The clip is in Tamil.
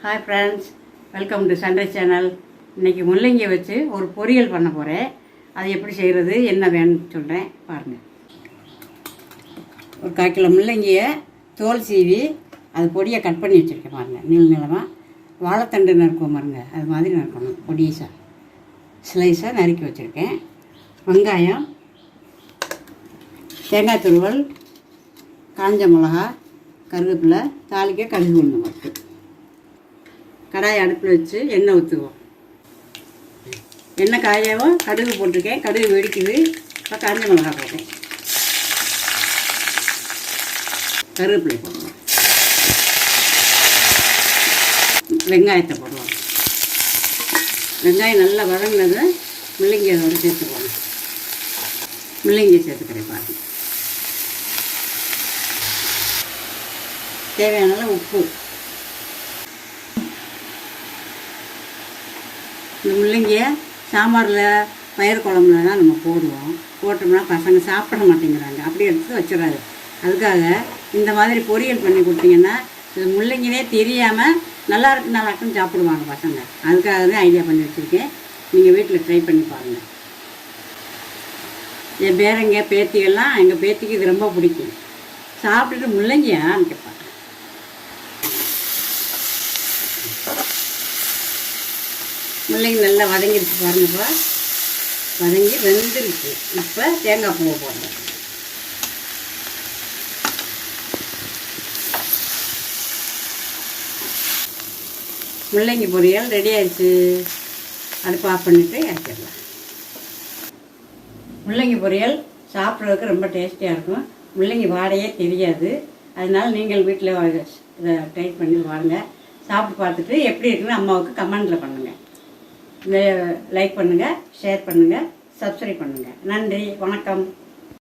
Hi friends, welcome to Sunday channel. இன்றைக்கி முள்ளங்கியை வச்சு ஒரு பொரியல் பண்ண போகிறேன். அது எப்படி செய்கிறது, என்ன வேணும்னு சொல்கிறேன் பாருங்கள். ஒரு 1/4 கிலோ முள்ளங்கியை தோல் சீவி அது பொடியை கட் பண்ணி வச்சுருக்கேன் பாருங்கள். நீளமாக வாழைத்தண்டு நறுக்குவோம் பாருங்கள், அது மாதிரி நறுக்கணும். பொடியஸாக ஸ்லைஸாக நறுக்கி வச்சுருக்கேன். வெங்காயம், தேங்காய் துருவல், காஞ்ச மிளகா, கருவேப்பிலை, தாளிக்க கடுகு உளுந்து மட்டும். கடாயை அடுப்பில் வச்சு எண்ணெய் ஊற்றுவோம். எண்ணெய் காயவும் கடுகு போட்டிருக்கேன். கடுகு வெடிக்குது. இப்போ காஞ்ச மிளகா போட்டேன். கருவேப்பிலை போடுவோம். வெங்காயத்தை போடுவோம். வெங்காயம் நல்லா வதங்கினது முள்ளங்கி அதோடு சேர்த்துக்குவோம். முள்ளங்கியை சேர்த்துக்கிறேன் பாருங்கள். தேவையான உப்பு. இந்த முள்ளங்கியை சாம்பாரில் பயிர் குழம்புல தான் நம்ம போடுவோம். போட்டோம்னா பசங்க சாப்பிட மாட்டேங்கிறாங்க, அப்படியே எடுத்து வச்சிடறாரு. அதுக்காக இந்த மாதிரி பொரியல் பண்ணி கொடுத்தீங்கன்னா இது முள்ளங்கினே தெரியாமல் நல்லா இருக்குன்னு சாப்பிடுவாங்க பசங்க. அதுக்காக தான் ஐடியா பண்ணி வச்சுருக்கேன். நீங்கள் வீட்டில் ட்ரை பண்ணி பாருங்கள். என் பேரங்க பேத்திகள்லாம், எங்கள் பேத்திக்கு இது ரொம்ப பிடிக்கும். சாப்பிட்டுட்டு முள்ளங்கியான்னு கேட்பாங்க. முள்ளங்கி நல்லா வதங்கிடுச்சு பாருங்கப்பா. வதங்கி வெந்துருச்சு. இப்போ தேங்காய் பூவை போடுறேன். முள்ளங்கி பொரியல் ரெடி ஆயிடுச்சு. அடுப்பு ஆஃப் பண்ணிவிட்டு இறக்கிடலாம். முள்ளங்கி பொரியல் சாப்பிட்றதுக்கு ரொம்ப டேஸ்டியாக இருக்கும். முள்ளங்கி வாடையே தெரியாது. அதனால் நீங்கள் வீட்டில் இதை ட்ரை பண்ணி வாங்க. சாப்பிட்டு பார்த்துட்டு எப்படி இருக்குன்னு அம்மாவுக்கு கமெண்டில் பண்ணுங்கள். லைக் பண்ணுங்கள், ஷேர் பண்ணுங்கள், சப்ஸ்கிரைப் பண்ணுங்கள். நன்றி, வணக்கம்.